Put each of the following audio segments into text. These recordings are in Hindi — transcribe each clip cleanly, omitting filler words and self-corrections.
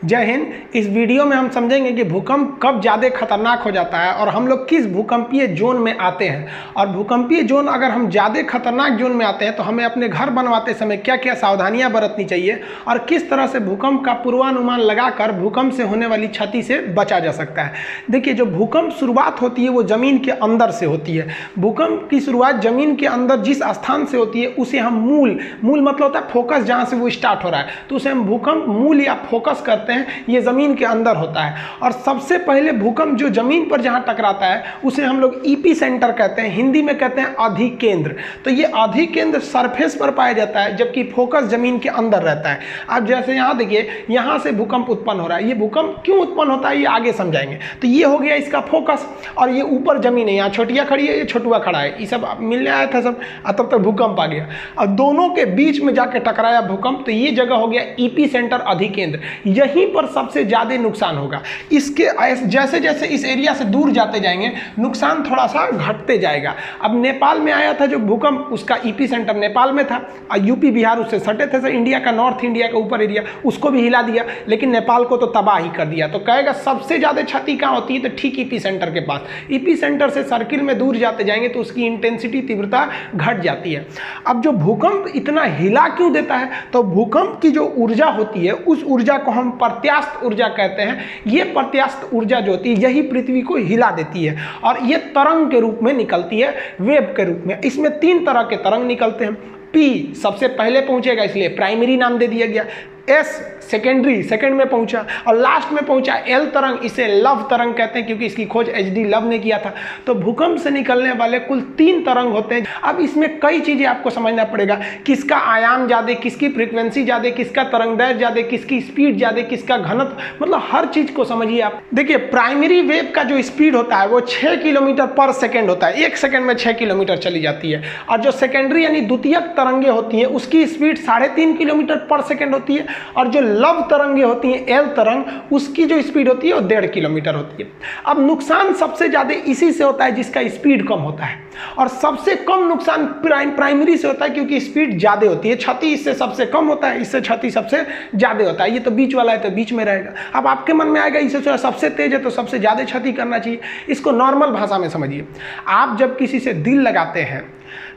जय हिंद। इस वीडियो में हम समझेंगे कि भूकंप कब ज़्यादा खतरनाक हो जाता है और हम लोग किस भूकंपीय जोन में आते हैं। और भूकंपीय जोन अगर हम ज़्यादा खतरनाक जोन में आते हैं तो हमें अपने घर बनवाते समय क्या क्या सावधानियां बरतनी चाहिए और किस तरह से भूकंप का पूर्वानुमान लगाकर भूकंप से होने वाली क्षति से बचा जा सकता है। देखिए, जो भूकंप शुरुआत होती है वो ज़मीन के अंदर से होती है। भूकंप की शुरुआत ज़मीन के अंदर जिस स्थान से होती है उसे हम मूल मतलब होता है फोकस, जहाँ से वो स्टार्ट हो रहा है तो उसे हम भूकंप मूल या फोकस करते हैं। ये जमीन के अंदर होता है और सबसे पहले भूकंप जो जमीन पर जहां टकराता है उसे हम लोग ईपी सेंटर कहते हैं, हिंदी में कहते हैं अधिकेंद्र। तो ये अधिकेंद्र सरफेस पर पाया जाता है जबकि फोकस जमीन के अंदर रहता है। अब जैसे यहां देखिए, यहां से भूकंप उत्पन्न हो रहा है। ये भूकंप क्यों उत्पन्न होता है ये आगे समझाएंगे। तो ये हो गया इसका फोकस और ये ऊपर जमीन है, यहाँ छोटिया खड़ी है, ये छोटुआ खड़ा है, ये सब मिलने आया था सब, तब तक भूकंप आ गया और दोनों के बीच में जाके टकराया भूकंप। तो ये जगह हो गया ईपी सेंटर अधिकेंद्र। यही पर सबसे ज्यादा नुकसान होगा। इसके जैसे जैसे इस एरिया से दूर जाते जाएंगे नुकसान थोड़ा सा घटते जाएगा। अब नेपाल में आया था जो भूकंप, उसका ईपी सेंटर नेपाल में था और यूपी बिहार उससे सटे थे, सर इंडिया का, नॉर्थ इंडिया का ऊपर एरिया, उसको भी हिला दिया, लेकिन नेपाल को तो तबाह ही कर दिया। तो कहेगा सबसे ज्यादा क्षति कहाँ होती है, तो ठीक ईपी सेंटर के पास। ईपी सेंटर से सर्किल में दूर जाते जाएंगे तो उसकी इंटेंसिटी, तीव्रता घट जाती है। अब जो भूकंप इतना हिला क्यों देता है, तो भूकंप की जो ऊर्जा होती है उस ऊर्जा को हम प्रत्यास्थ ऊर्जा कहते हैं। ये प्रत्यास्थ ऊर्जा जो होती है यही पृथ्वी को हिला देती है और ये तरंग के रूप में निकलती है, वेव के रूप में। इसमें 3 तरह के तरंग निकलते हैं। पी सबसे पहले पहुंचेगा इसलिए प्राइमरी नाम दे दिया गया, एस सेकेंडरी, सेकंड में पहुंचा और लास्ट में पहुंचा एल तरंग, इसे लव तरंग कहते हैं क्योंकि इसकी खोज एचडी लव ने किया था। तो भूकंप से निकलने वाले कुल 3 तरंग होते हैं। अब इसमें कई चीजें आपको समझना पड़ेगा, किसका आयाम ज्यादा, किसकी फ्रीक्वेंसी ज्यादा, किसका तरंगदैर्घ्य ज्यादा, किसकी स्पीड ज्यादा, किसका घनत्व, मतलब हर चीज को समझिए आप। देखिए, प्राइमरी वेव का जो स्पीड होता है वो 6 किलोमीटर पर सेकेंड होता है, 1 सेकेंड में 6 किलोमीटर चली जाती है। और जो सेकेंडरी यानी द्वितीयक तरंगे होती है उसकी स्पीड 3.5 किलोमीटर पर सेकेंड होती है और जो लव तरंगे होती हैं, एल तरंग, उसकी जो स्पीड होती है वो 1.5 किलोमीटर होती है। अब नुकसान सबसे ज्यादा इसी से होता है जिसका स्पीड कम होता है और सबसे कम नुकसान प्राइमरी से होता है क्योंकि स्पीड ज्यादा होती है। क्षति इससे सबसे कम होता है, इससे क्षति सबसे ज्यादा होता है। ये तो बीच वाला है तो बीच में रहेगा। अब आपके मन में आएगा इससे सबसे तेज है तो सबसे ज्यादा क्षति करना चाहिए। इसको नॉर्मल भाषा में समझिए। आप जब किसी से दिल लगाते हैं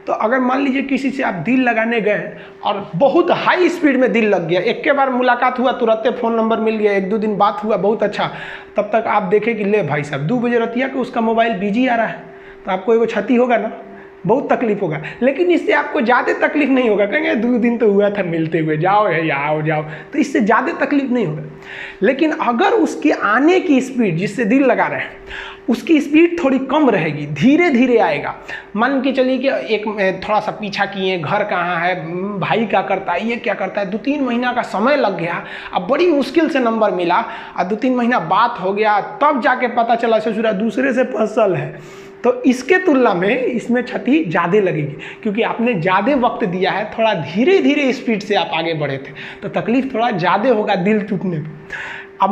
तो अगर मान लीजिए किसी से आप दिल लगाने गए और बहुत हाई स्पीड में दिल लग गया, एक के बार मुलाकात हुआ, तुरंत फोन नंबर मिल गया, 1-2 दिन बात हुआ, बहुत अच्छा, तब तक आप देखें कि ले भाई साहब 2 बजे रतिया कि उसका मोबाइल बिजी आ रहा है, तो आपको एगो क्षति होगा ना, बहुत तकलीफ होगा। लेकिन इससे आपको ज़्यादा तकलीफ नहीं होगा, कहेंगे 2 दिन तो हुआ था मिलते हुए, जाओ जाओ, तो इससे ज़्यादा तकलीफ नहीं होगा। लेकिन अगर उसके आने की स्पीड, जिससे दिल लगा रहे हैं, उसकी स्पीड थोड़ी कम रहेगी, धीरे धीरे आएगा। मान के चलिए कि एक थोड़ा सा पीछा किए, घर कहाँ है, भाई क्या करता है, ये क्या करता है, 2-3 महीना का समय लग गया, अब बड़ी मुश्किल से नंबर मिला और 2-3 महीना बात हो गया, तब जाके पता चला ससुरा दूसरे से फसल है, तो इसके तुलना में इसमें क्षति ज़्यादा लगेगी क्योंकि आपने ज़्यादा वक्त दिया है, थोड़ा धीरे धीरे स्पीड से आप आगे बढ़े थे, तो तकलीफ थोड़ा ज़्यादा होगा दिल टूटने पर। अब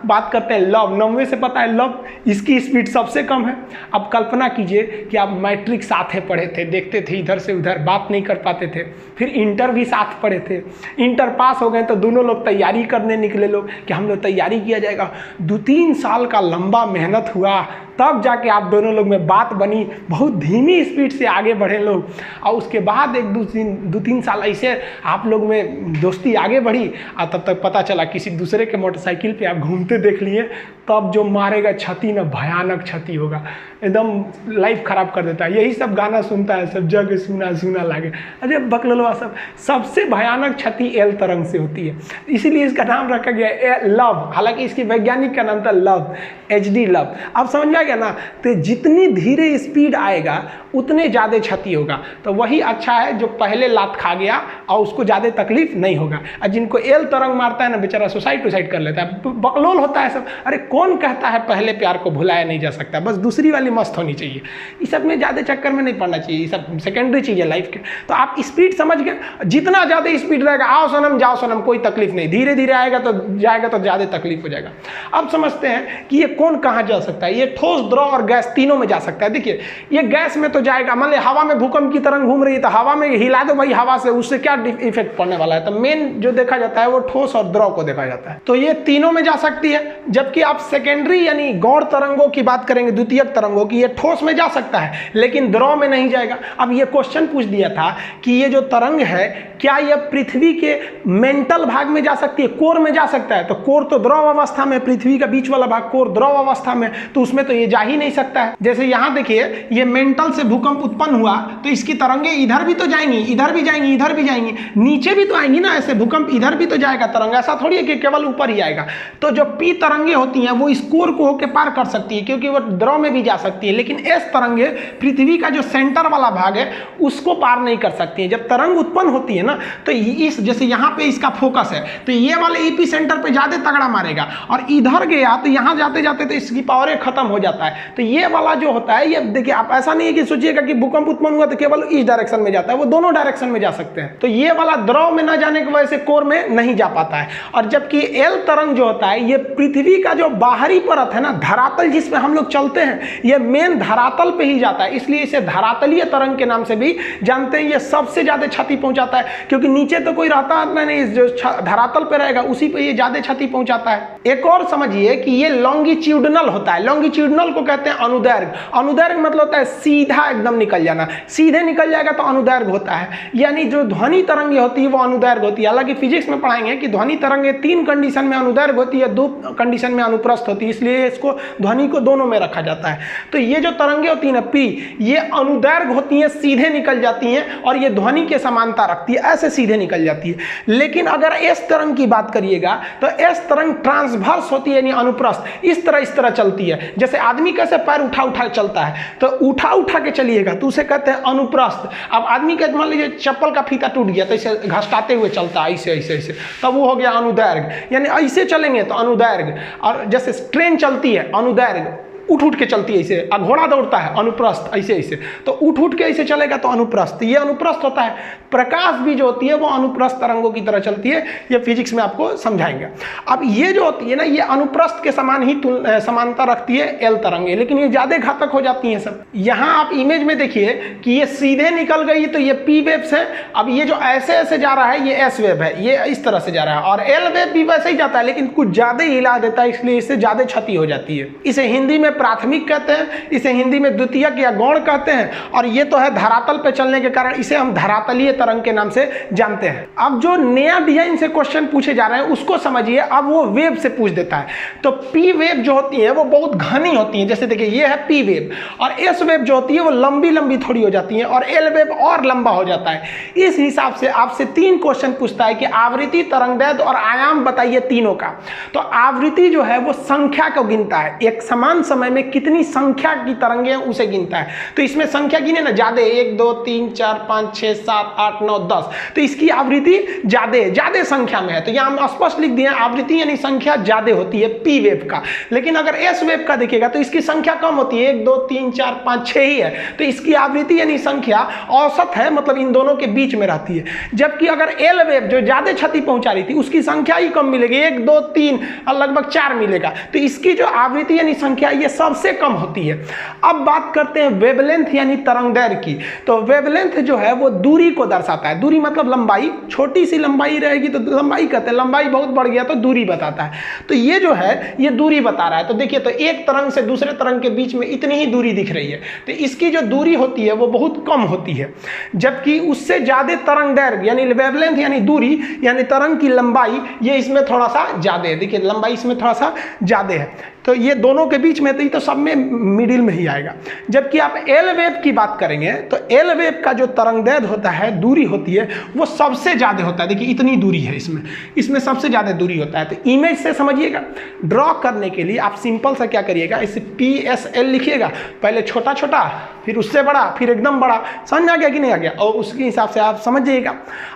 बात करते हैं लव। 90 से पता है लव, इसकी स्पीड सबसे कम है। अब कल्पना कीजिए कि आप मैट्रिक साथ में पढ़े थे, देखते थे इधर से उधर, बात नहीं कर पाते थे, फिर इंटर भी साथ पढ़े थे, इंटर पास हो गए तो दोनों लोग तैयारी करने निकले लोग कि हम लोग तैयारी किया जाएगा। 2-3 साल का लंबा मेहनत हुआ तब जाके आप दोनों लोग में बात बनी, बहुत धीमी स्पीड से आगे बढ़े लोग और उसके बाद 1-2-3 साल ऐसे आप लोग में दोस्ती आगे बढ़ी और तब तक पता चला किसी दूसरे के मोटरसाइकिल पे आप घूमते देख लिए, तब जो मारेगा क्षति ना, भयानक क्षति होगा, एकदम लाइफ खराब कर देता है। यही सब गाना सुनता है, सब जग सुना सुना लागे, अरे बकलवा सब। सबसे भयानक क्षति एल तरंग से होती है, इसीलिए इसका नाम रखा गया लव। हालांकि इसकी वैज्ञानिक का नाम था लव, एचडी लव। अब समझ में आ गया ना, तो जितनी धीरे स्पीड आएगा उतने ज़्यादा क्षति होगा। तो वही अच्छा है जो पहले लात खा गया और उसको ज़्यादा तकलीफ नहीं होगा, और जिनको एल तरंग मारता है ना बेचारा सुसाइड कर लेता है, बकलोल होता है सब। अरे कौन कहता है पहले प्यार को भुलाया नहीं जा सकता, बस दूसरी वाली मस्त होनी चाहिए। इस सब में ज़्यादा चक्कर में नहीं पड़ना चाहिए, ये सब सेकेंडरी चीज़ है लाइफ के। तो आप स्पीड समझ गए, जितना ज़्यादा स्पीड रहेगा, आओ सनम जाओ सनम, कोई तकलीफ नहीं, धीरे धीरे आएगा तो जाएगा तो ज़्यादा तकलीफ हो जाएगा। अब समझते हैं कि ये कौन कहाँ जा सकता है। ये ठोस, द्रव और गैस तीनों में जा सकता है। देखिए, ये गैस में तो जाएगा, मान ली हवा में भूकंप की तरंग घूम रही है तो हवा में हिला दो भाई, हवा से, उससे क्या इफेक्ट पड़ने वाला है। तो मेन जो देखा जाता है वो ठोस और द्रव को देखा जाता है। तो ये तीनों लिक्विडों में जा सकती है, जबकि आप सेकेंडरी यानी गौण तरंगों की बात करेंगे, द्वितीयक तरंगों की, ये ठोस में जा सकता है लेकिन द्रव में नहीं जाएगा। अब ये क्वेश्चन पूछ दिया था कि ये जो तरंग है क्या यह पृथ्वी के मेंटल भाग में जा सकती है, कोर में जा सकता है? तो कोर तो द्रव अवस्था में, पृथ्वी का बीच वाला भाग कोर द्रव अवस्था में, तो उसमें तो ये जा ही नहीं सकता है। जैसे यहाँ देखिए ये मेंटल से भूकंप उत्पन्न हुआ तो इसकी तरंगे इधर भी तो जाएंगी, इधर भी जाएंगी, इधर भी जाएंगी, नीचे भी तो आएंगी ना, ऐसे भूकंप इधर भी तो जाएगा तरंग, ऐसा थोड़ी है कि केवल ऊपर ही आएगा। तो जो पी तरंगे होती हैं वो इस कोर को होकर पार कर सकती है क्योंकि वो द्रव में भी जा सकती है, लेकिन एस तरंगे पृथ्वी का जो सेंटर वाला भाग है उसको पार नहीं कर सकती है। जब तरंग उत्पन्न होती है ना तो इस जैसे यहाँ पे इसका फोकस है तो ये वाले एपी सेंटर पे ज्यादा तगड़ा मारेगा और इधर गया तो यहाँ जाते जाते तो इसकी पावर खत्म हो जाता है। तो ये वाला जो होता है, ये देखिए आप ऐसा नहीं है कि सोचिएगा कि भूकंप उत्पन्न हुआ तो केवल इस डायरेक्शन में जाता है, वो दोनों डायरेक्शन में जा सकते हैं। तो ये वाला द्रव में ना जाने की वजह से कोर में नहीं जा पाता है। और जबकि एल तरंग जो होता है ये पृथ्वी का जो बाहरी परत है ना, धरातल जिसमें हम लोग चलते हैं, ये मेन धरातल पे ही जाता है, इसलिए इसे धरातलीय तरंग के नाम से भी जानते हैं। ये सबसे ज्यादा क्षति पहुंचाता है क्योंकि नीचे तो कोई रहता नहीं, जो धरातल पे रहेगा उसी पे ये ज्यादा क्षति पहुंचाता है। एक और समझिए कि ये लॉन्गिट्यूडनल होता है। लॉन्गिट्यूडनल को कहते हैं अनुदैर्घ्य। अनुदैर्घ्य मतलब होता है सीधा एकदम निकल जाना, सीधे निकल जाएगा तो अनुदैर्घ्य होता है। यानी जो ध्वनि तरंगे होती है वो अनुदैर्घ्य होती है। हालांकि फिजिक्स में पढ़ाएंगे कि ध्वनि तरंगे 3 कंडीशन में अनुदैर्घ्य होती है, 2 कंडीशन में अनुप्रस्थ होती है, इसलिए इसको ध्वनि को दोनों में रखा जाता है। तो ये जो तरंगे होती है ना पी, ये अनुदैर्घ्य होती है, सीधे निकल जाती हैं और ये ध्वनि के समानता रखती है, ऐसे सीधे निकल जाती है। लेकिन अगर एस तरंग की बात करिएगा तो एस तरंग ट्रांसवर्स होती है यानी अनुप्रस्थ, इस तरह चलती है। जैसे आदमी कैसे पैर उठा उठा चलता है, तो उठा उठा के चलिएगा तो उसे कहते हैं अनुप्रस्थ। अब आदमी का मान लीजिए चप्पल का फीता टूट गया तो इसे घसटाते हुए चलता है, ऐसे ऐसे ऐसे, तब वो हो गया अनुदैर्घ्य। यानी ऐसे चलेंगे तो अनुदैर्घ्य। और जैसे ट्रेन चलती है अनुदैर्घ्य, उठ उठ के चलती है ऐसे, और घोड़ा दौड़ता है अनुप्रस्थ, ऐसे ऐसे, तो उठ उठ के ऐसे चलेगा तो अनुप्रस्थ, ये अनुप्रस्थ होता है। प्रकाश भी जो होती है वो अनुप्रस्थ तरंगों की तरह चलती है, ये फिजिक्स में आपको समझाएंगे। अब ये जो होती है ना, ये अनुप्रस्थ के समान ही समानता रखती है एल तरंगे, लेकिन ये ज्यादा घातक हो जाती हैं सब। यहाँ आप इमेज में देखिए कि ये सीधे निकल गई तो ये पी वेव्स है। अब ये जो ऐसे ऐसे जा रहा है ये एस वेव है, ये इस तरह से जा रहा है, और एल वेव भी वैसे ही जाता है लेकिन कुछ ज्यादा ही हिला देता है, इसलिए इससे ज्यादा क्षति हो जाती है। इसे हिंदी में प्राथमिक कहते हैं, इसे हिंदी में द्वितीयक या गौण कहते हैं, और ये तो है धरातल पे चलने के कारण इसे हम धरातलीय तरंग के नाम से जानते हैं। अब जो नया डिजाइन से क्वेश्चन पूछे जा रहे हैं उसको समझिए। अब वो वेव से पूछ देता है, तो पी वेव जो होती है वो बहुत घनी होती है। जैसे देखिए ये है पी वेव, और एस वेव जो होती है वो लंबी लंबी थोड़ी हो जाती है, और एल वेव और लंबा हो जाता है। इस हिसाब से आपसे 3 क्वेश्चन पूछता है कि आवृत्ति, तरंगदैर्घ्य और आयाम बताइए तीनों का। तो आवृत्ति जो है वो संख्या को गिनता है, एक समान समय में कितनी संख्या की तरंगे उसे गिनता है। तो इसमें संख्या गिने ना ज्यादा, 1 2 3 4 5 6 7 8 9 10, तो इसकी आवृत्ति ज्यादा संख्या में है। तो यहाँ हम स्पष्ट लिख दिए आवृत्ति यानी संख्या ज्यादा होती है पी वेव का। लेकिन अगर एस वेव का देखिएगा तो इसकी संख्या कम होती है, 1 2 3 4 5 6 ही है, तो इसकी आवृत्ति यानी संख्या औसत है, मतलब इन दोनों के बीच में रहती है। जबकि अगर एल वेव जो ज्यादा क्षति पहुंचा रही थी उसकी संख्या ही कम मिलेगी, 1 2 3 और लगभग 4 मिलेगा, तो इसकी जो आवृत्ति यानी संख्या ये सबसे कम होती है। अब बात करते हैं वेवलेंथ यानी तरंगदैर्घ्य की। तो वेवलेंथ जो है वो दूरी को दर्शाता है। दूरी मतलब लंबाई, छोटी सी लंबाई रहेगी तो लंबाई कहते हैं, लंबाई बहुत बढ़ गया तो दूरी बताता है। तो ये जो है ये दूरी बता रहा है। तो देखिए, तो एक तरंग से दूसरे तरंग के बीच में इतनी ही दूरी दिख रही है, तो इसकी जो दूरी होती है वो बहुत कम होती है। जबकि उससे ज्यादा तरंगदैर्घ्य यानी वेवलेंथ यानी दूरी यानी तरंग की लंबाई, ये इसमें थोड़ा सा ज्यादा है। देखिए लंबाई इसमें थोड़ा सा ज्यादा है, तो ये दोनों के बीच में तो सब में मिडिल में ही आएगा। जबकि आप एल वेव की बात करेंगे तो एल वेव का जो तरंगदैर्घ्य होता है, दूरी होती है, वो सबसे ज्यादा होता है। देखिए इतनी दूरी है इसमें सबसे ज्यादा दूरी होता है। तो इमेज से समझिएगा। ड्रॉ करने के लिए आप सिंपल सा क्या करिएगा, इसे पी एस एल लिखिएगा, पहले छोटा छोटा फिर उससे बड़ा फिर एकदम बड़ा। समझ आ गया कि नहीं आ गया? और उसके हिसाब से आप समझ जाइएगा।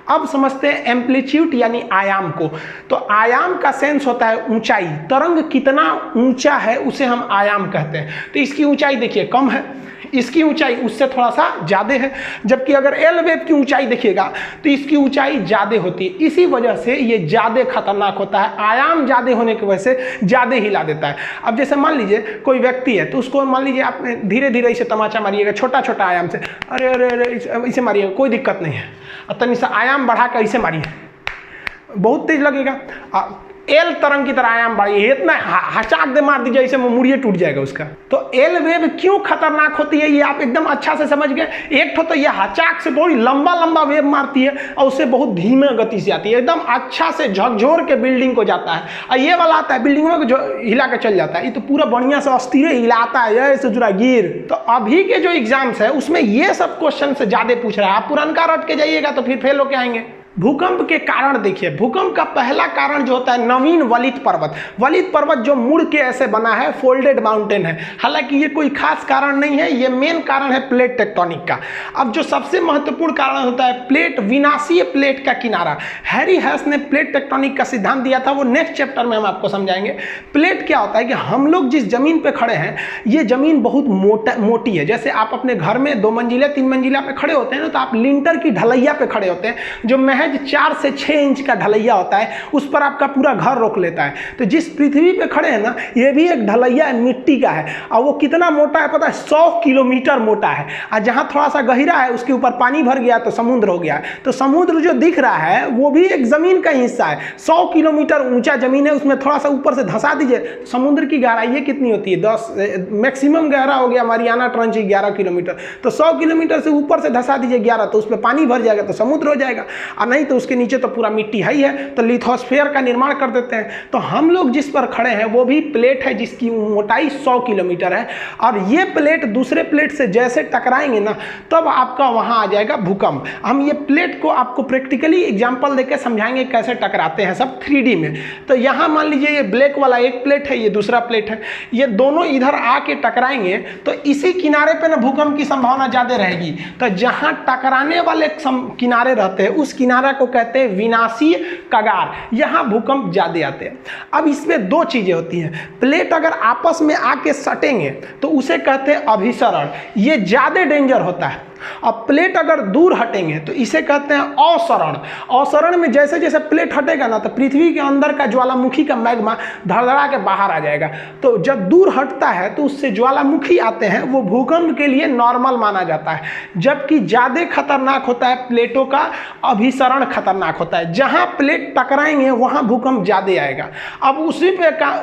अब समझते हैं एम्पलीट्यूड यानी आयाम को। तो आयाम का सेंस होता है ऊंचाई, तरंग कितना ऊंचा है उसे हम आयाम कहते हैं। तो इसकी ऊंचाई देखिए कम है, इसकी ऊंचाई उससे थोड़ा सा ज्यादा है। जबकि अगर एल वेव की ऊंचाई देखिएगा तो इसकी ऊंचाई ज्यादा होती है, इसी वजह से ये ज्यादा खतरनाक होता है। आयाम ज्यादा होने की वजह से ज्यादा हिला देता है। अब जैसे मान लीजिए कोई व्यक्ति है, तो उसको मान लीजिए आप धीरे धीरे इसे तमाचा मारिएगा, छोटा छोटा आयाम से, अरे अरे अरे इसे मारिएगा, कोई दिक्कत नहीं है। और तनी सा आयाम बढ़ा कर इसे मारिए, बहुत तेज लगेगा। एल तरंग की तरह आयाम बढ़ी है, इतना हचाक दे मार दीजिए इसे मुड़िए टूट जाएगा उसका। तो एल वेव क्यों खतरनाक होती है ये आप एकदम अच्छा से समझ गए। एक तो ये हचाक से बहुत लंबा लंबा वेव मारती है और उससे बहुत धीमे गति से आती है, एकदम अच्छा से झकझोर के बिल्डिंग को जाता है। और ये वाला आता है बिल्डिंग में जो हिला के चल जाता है, ये तो पूरा बढ़िया से अस्थिर हिलाता है ऐसे जुड़ा गिर। तो अभी के जो एग्जाम्स है उसमें ये सब क्वेश्चन से ज्यादा पूछ रहा है, आप पुरानका रट के जाइएगा तो फिर फेल होके आएंगे। भूकंप के कारण देखिए, भूकंप का पहला कारण जो होता है नवीन वलित पर्वत। वलित पर्वत जो मुड़ के ऐसे बना है, फोल्डेड माउंटेन है। हालांकि ये कोई खास कारण नहीं है, ये मेन कारण है प्लेट टेक्टोनिक का। अब जो सबसे महत्वपूर्ण कारण होता है प्लेट, विनाशीय प्लेट का किनारा। हैरी हैस ने प्लेट टेक्टोनिक का सिद्धांत दिया था, वो नेक्स्ट चैप्टर में हम आपको समझाएंगे। प्लेट क्या होता है कि हम लोग जिस जमीन पे खड़े हैं ये जमीन बहुत मोटी है। जैसे आप अपने घर में 2 मंजिला 3 मंजिला पे खड़े होते हैं ना, तो आप लिंटर की ढलैया पे खड़े होते हैं जो महज 4 से 6 इंच का ढलैया होता है, उस पर आपका पूरा घर रोक लेता है। तो जिस पृथ्वी पे खड़े हैं ना, ये भी एक ढलैया मिट्टी का है, और वो कितना मोटा है पता है, 100 किलोमीटर मोटा है। और जहाँ थोड़ा सा गहरा है उसके ऊपर पानी भर गया तो समुद्र हो गया। तो समुद्र जो दिख रहा है वो भी एक जमीन का हिस्सा है। 100 किलोमीटर ऊंचा जमीन है, उसमें थोड़ा सा ऊपर से धंसा दीजिए, समुद्र की गहराई कितनी होती है, 10 मैक्सिमम गहरा हो गया मारियाना ट्रंच 11 किलोमीटर। तो 100 किलोमीटर से ऊपर से धंसा दीजिए 11, तो उसमें पानी भर जाएगा तो समुद्र हो जाएगा। और नहीं तो उसके नीचे तो पूरा मिट्टी है ही है, तो लिथोस्फीयर का निर्माण कर देते हैं। तो हम लोग जिस पर खड़े हैं वो भी प्लेट है जिसकी मोटाई 100 किलोमीटर है, और ये प्लेट दूसरे प्लेट से जैसे टकराएंगे ना तब आपका वहां आ जाएगा भूकंप। हम ये प्लेट को आपको प्रैक्टिकली एग्जांपल देकर समझाएंगे कैसे टकराते हैं, सब 3D में। तो यहाँ मान लीजिए ये ब्लैक वाला एक प्लेट है, ये दूसरा प्लेट है, ये दोनों इधर आके टकराएंगे तो इसी किनारे पे ना भूकंप की संभावना ज्यादा रहेगी। तो जहां टकराने वाले किनारे रहते हैं उस किनारे को कहते हैं विनाशीय कगार, यहां भूकंप ज्यादा आते हैं। अब इसमें 2 चीजें होती हैं, प्लेट अगर आपस में आके सटेंगे तो उसे कहते हैं अभिसरण, ये ज्यादा डेंजर होता है। और प्लेट अगर दूर हटेंगे तो इसे कहते हैं अवसरण। अवसरण में जैसे जैसे प्लेट हटेगा ना तो पृथ्वी के अंदर का ज्वालामुखी का मैग्मा धड़धड़ा के बाहर आ जाएगा। तो जब दूर हटता है तो उससे ज्वालामुखी आते हैं, वो भूकंप के लिए नॉर्मल माना जाता है। जबकि ज्यादा खतरनाक होता है प्लेटों का अभिसरण खतरनाक होता है, जहां प्लेट टकराएंगे वहां भूकंप ज्यादा आएगा। अब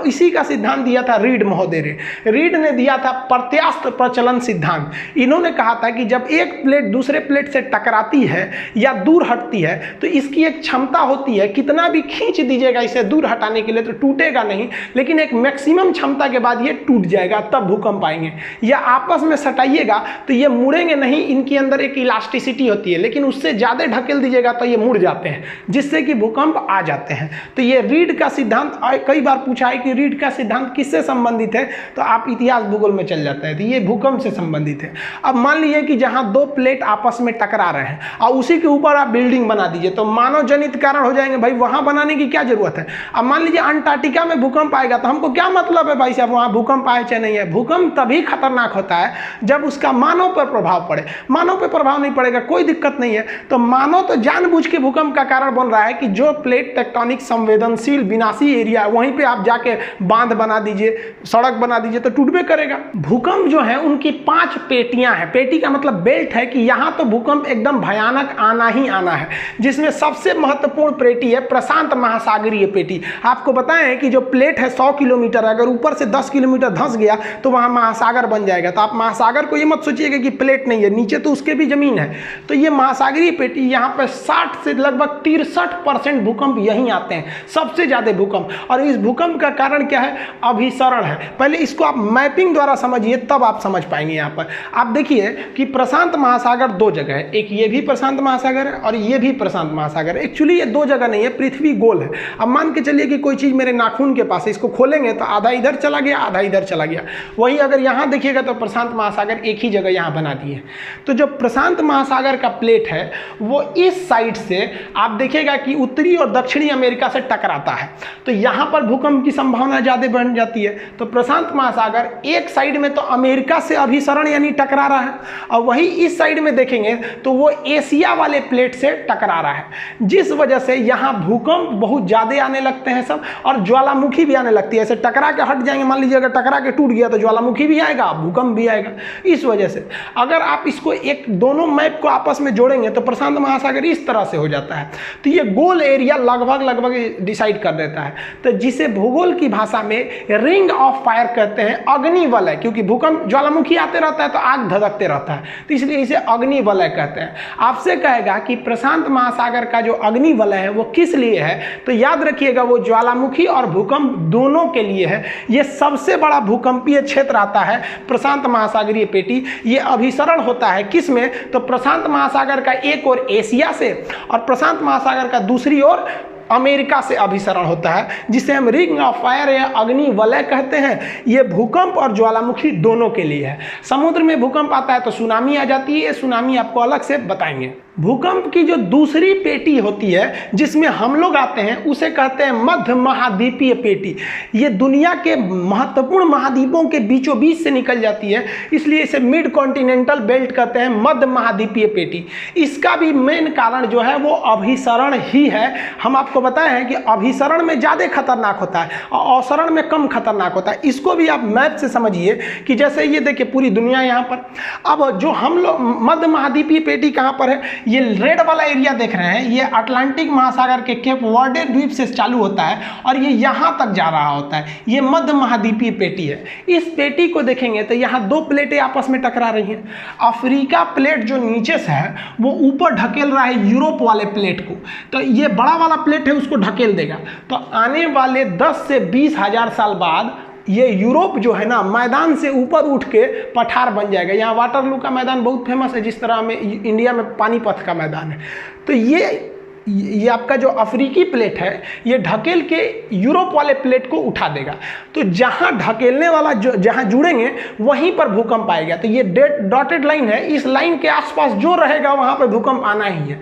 इसी का सिद्धांत दिया था रीड महोदय ने। रीड ने दिया था प्रत्यास्थ प्रचलन सिद्धांत। इन्होंने कहा था कि जब एक प्लेट दूसरे प्लेट से टकराती है या दूर हटती है तो इसकी एक क्षमता होती है, कितना भी खींच दीजिएगा इसे दूर हटाने के लिए तो टूटेगा नहीं, लेकिन एक मैक्सिमम क्षमता के बाद ये टूट जाएगा, तब भूकंप आएंगे। या आपस में सटाइएगा तो ये मुड़ेंगे नहीं, इनके अंदर एक इलास्टिसिटी होती है, लेकिन उससे ज्यादा ढकेल दीजिएगा तो ये मुड़ जाते हैं, जिससे कि भूकंप आ जाते हैं। तो ये रीड का सिद्धांत कई बार पूछा है कि रीड का सिद्धांत किससे संबंधित है, तो आप इतिहास भूगोल में चल जाता है, तो ये भूकंप से संबंधित है। अब मान लीजिए कि जहां 2 प्लेट आपस में टकरा रहे हैं और उसी के ऊपर आप बिल्डिंग बना दीजिए तो मानव जनित कारण हो जाएंगे, भाई वहां बनाने की क्या जरूरत है। अब मान लीजिए अंटार्कटिका में भूकंप आएगा तो हमको क्या मतलब है भाई साहब वहां भूकंप आए चाहे नहीं है। भूकंप तभी खतरनाक होता है जब उसका मानव पर प्रभाव पड़े। मानव पर प्रभाव नहीं पड़ेगा कोई दिक्कत नहीं है, तो मानव तो जानबूझ के भूकंप का कारण बन रहा है कि जो प्लेट टेक्टोनिक संवेदनशील विनाशी एरिया वहीं पे आप जाके बांध बना दीजिए, सड़क बना दीजिए तो टूटबे करेगा। भूकंप जो है उनकी 5 पेटियां हैं। पेटी का मतलब बेल्ट है कि यहां तो भूकंप एकदम भयानक आना ही आना है, जिसमें सबसे महत्वपूर्ण पेटी है प्रशांत महासागरीय पेटी। आपको बताएं कि जो प्लेट है 100 किलोमीटर, अगर ऊपर से 10 किलोमीटर धंस गया तो वहां महासागर बन जाएगा। तो आप महासागर को ये मत सोचिएगा कि प्लेट नहीं है, नीचे तो उसके भी जमीन है। तो ये महासागरीय पेटी, यहाँ पर 60 से लगभग 63% भूकंप यहीं आते हैं, सबसे ज्यादा भूकंप। और इस भूकंप का कारण क्या है, अभिसरण है। पहले इसको आप मैपिंग द्वारा समझिए तब आप समझ पाएंगे। यहाँ पर आप देखिए कि प्रशांत महासागर 2 जगह है, एक ये भी प्रशांत महासागर है और ये भी प्रशांत महासागर है। एक्चुअली ये 2 जगह नहीं है, पृथ्वी गोल है। अब मान के चलिए कि कोई चीज मेरे नाखून के पास है, इसको खोलेंगे तो आधा इधर चला गया आधा इधर चला गया। वही अगर यहाँ देखिएगा तो प्रशांत महासागर एक ही जगह यहाँ बना दिए। तो जो प्रशांत महासागर का प्लेट है वो इस साइड से आप देखिएगा कि उत्तरी और दक्षिणी अमेरिका से टकराता है, तो यहाँ पर भूकंप की संभावना ज्यादा बढ़ जाती है। तो प्रशांत महासागर एक साइड में तो अमेरिका से अभिसरण यानी टकरा रहा है, और वही इस साइड में देखेंगे तो वो एशिया वाले प्लेट से टकरा रहा है, जिस वजह से यहाँ भूकंप बहुत ज़्यादा आने लगते हैं सब, और ज्वालामुखी भी आने लगती है। ऐसे टकरा के हट जाएंगे, मान लीजिए अगर टकरा के टूट गया तो ज्वालामुखी भी आएगा, भूकंप भी आएगा। इस वजह से अगर आप इसको एक दोनों मैप को आपस में जोड़ेंगे तो प्रशांत महासागर इस तरह से हो जाता है। तो ये गोल एरिया लगभग डिसाइड कर देता है, तो जिसे भूगोल की भाषा में रिंग ऑफ फायर कहते हैं, अग्नि वलय, क्योंकि भूकंप ज्वालामुखी आते रहता है तो आग धधकते रहता है, तो इसलिए इसे अग्नि वलय कहते हैं। आपसे कहेगा कि प्रशांत महासागर का जो अग्नि वलय है वो किस लिए है, तो याद रखिएगा वो ज्वालामुखी और भूकंप दोनों के लिए है। ये सबसे बड़ा भूकंपीय क्षेत्र आता है प्रशांत महासागरीय पेटी। ये अभिसरण होता है किस में, तो प्रशांत महासागर का एक ओर एशिया से और प्रशांत महासागर का दूसरी ओर अमेरिका से अभिसरण होता है, जिसे हम रिंग ऑफ फायर या अग्नि वलय कहते हैं। ये भूकंप और ज्वालामुखी दोनों के लिए है। समुद्र में भूकंप आता है तो सुनामी आ जाती है, सुनामी आपको अलग से बताएंगे। भूकंप की जो दूसरी पेटी होती है जिसमें हम लोग आते हैं उसे कहते हैं मध्य महाद्वीपीय पेटी। ये दुनिया के महत्वपूर्ण महाद्वीपों के बीचों बीच से निकल जाती है, इसलिए इसे मिड कॉन्टिनेंटल बेल्ट कहते हैं, मध्य महाद्वीपीय पेटी। इसका भी मेन कारण जो है वो अभिसरण ही है। हम आपको बताए हैं कि अभिसरण में ज़्यादा खतरनाक होता है और अवसरण में कम खतरनाक होता है। इसको भी आप मैप से समझिए कि जैसे ये देखिए पूरी दुनिया यहाँ पर, अब जो हम लोग मध्य महाद्वीपीय पेटी कहाँ पर है, ये रेड वाला एरिया देख रहे हैं, ये अटलांटिक महासागर के केप वर्डे द्वीप से चालू होता है और ये यहाँ तक जा रहा होता है। ये मध्य महाद्वीपीय पेटी है। इस पेटी को देखेंगे तो यहाँ दो प्लेटें आपस में टकरा रही हैं। अफ्रीका प्लेट जो नीचे से है वो ऊपर ढकेल रहा है यूरोप वाले प्लेट को, तो ये बड़ा वाला प्लेट है उसको ढकेल देगा। तो आने वाले 10 से 20 हजार साल बाद ये यूरोप जो है ना मैदान से ऊपर उठ के पठार बन जाएगा। यहाँ वाटरलू का मैदान बहुत फेमस है, जिस तरह में इंडिया में पानीपत का मैदान है। तो ये आपका जो अफ्रीकी प्लेट है ये ढकेल के यूरोप वाले प्लेट को उठा देगा। तो जहाँ ढकेलने वाला जो जहाँ जुड़ेंगे वहीं पर भूकंप आएगा। तो ये डॉटेड लाइन है, इस लाइन के आसपास जो रहेगा वहाँ पर भूकंप आना ही है।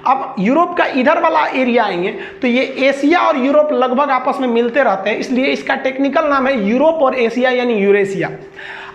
अब यूरोप का इधर वाला एरिया आएंगे तो ये एशिया और यूरोप लगभग आपस में मिलते रहते हैं, इसलिए इसका टेक्निकल नाम है यूरोप और एशिया यानी यूरेशिया।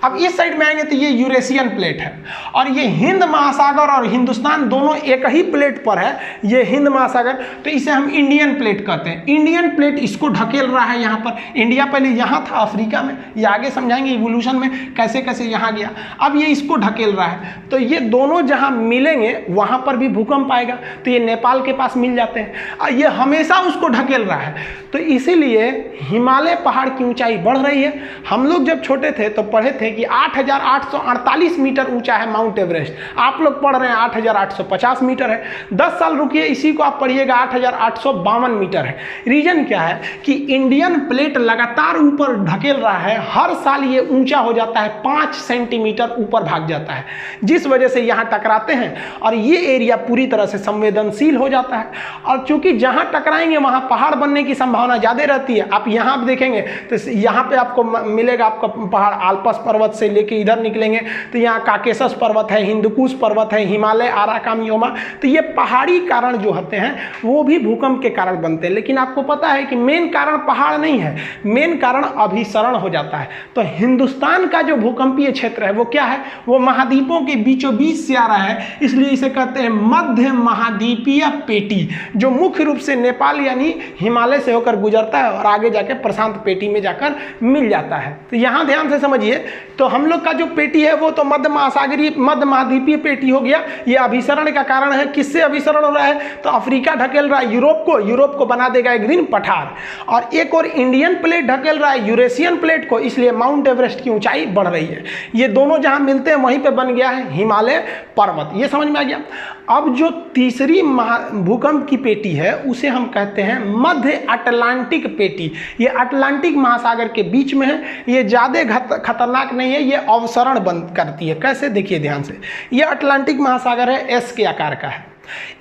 अब इस साइड में आएंगे तो ये यूरेशियन प्लेट है और ये हिंद महासागर और हिंदुस्तान दोनों एक ही प्लेट पर है, ये हिंद महासागर, तो इसे हम इंडियन प्लेट कहते हैं। इंडियन प्लेट इसको ढकेल रहा है यहाँ पर। इंडिया पहले यहाँ था अफ्रीका में, ये आगे समझाएंगे इवोल्यूशन में कैसे कैसे यहाँ गया। अब ये इसको ढकेल रहा है, तो ये दोनों जहाँ मिलेंगे वहाँ पर भी भूकंप आएगा। तो ये नेपाल के पास मिल जाते हैं और ये हमेशा उसको ढकेल रहा है। तो इसीलिए हिमालय पहाड़ की ऊंचाई बढ़ रही है। हम लोग जब छोटे थे तो पढ़े थे कि 8,848 मीटर ऊंचा है माउंट एवरेस्ट। आप लोग पढ़ रहे हैं 8,850 मीटर है। 10 साल रुकिए, इसी को आप पढ़िएगा 8,852 मीटर है। रीजन क्या है कि इंडियन प्लेट लगातार ऊपर ढकेल रहा है, हर साल ये ऊंचा हो जाता है, 5 सेंटीमीटर ऊपर भाग जाता है, जिस वजह से यहाँ टकराते हैं और ये एरिया पूरी तरह से संवेदनशील हो जाता है। और चूंकि जहाँ टकराएंगे वहाँ पहाड़ बनने की संभावना ज़्यादा रहती है। आप यहाँ पे देखेंगे तो यहाँ पे आपको मिलेगा आपका पहाड़, आल्पस पर्वत से लेके इधर निकलेंगे तो यहाँ काकेशस पर्वत है, हिंदुकुश पर्वत है, हिमालय, आराकामियोमा। तो ये पहाड़ी कारण जो होते हैं वो भी भूकंप के कारण बनते हैं। लेकिन आपको पता है कि मेन कारण पहाड़ नहीं है, मेन कारण अभिसरण हो जाता है। तो हिंदुस्तान का जो भूकंपीय क्षेत्र है वो क्या है, वो महाद्वीपों के बीचों बीच से आ रहा है, इसलिए इसे कहते हैं मध्य महाद्वीपीय पेटी, जो मुख्य रूप से नेपाल यानी हिमालय से होकर गुजरता है और आगे जाके प्रशांत पेटी में जाकर मिल जाता है। तो यहाँ ध्यान से समझिए, तो हम लोग का जो पेटी है वो तो मध्य महाद्वीपीय पेटी हो गया। ये अभिसरण का कारण है। किससे अभिसरण हो रहा है, तो अफ्रीका ढकेल रहा है यूरोप को बना देगा एक दिन पठार, और एक और इंडियन प्लेट ढकेल रहा है यूरेशियन प्लेट को, इसलिए माउंट एवरेस्ट की ऊंचाई बढ़ रही है। ये दोनों जहां मिलते हैं वहीं पे बन गया है हिमालय पर्वत। ये समझ में आ गया। अब जो तीसरी भूकंप की पेटी है उसे हम कहते हैं मध्य अटलांटिक पेटी। ये अटलांटिक महासागर के बीच में है, ये ज़्यादा खतरनाक नहीं है, ये अवसरण बंद करती है। कैसे, देखिए ध्यान से। ये अटलांटिक महासागर है, एस के आकार का है।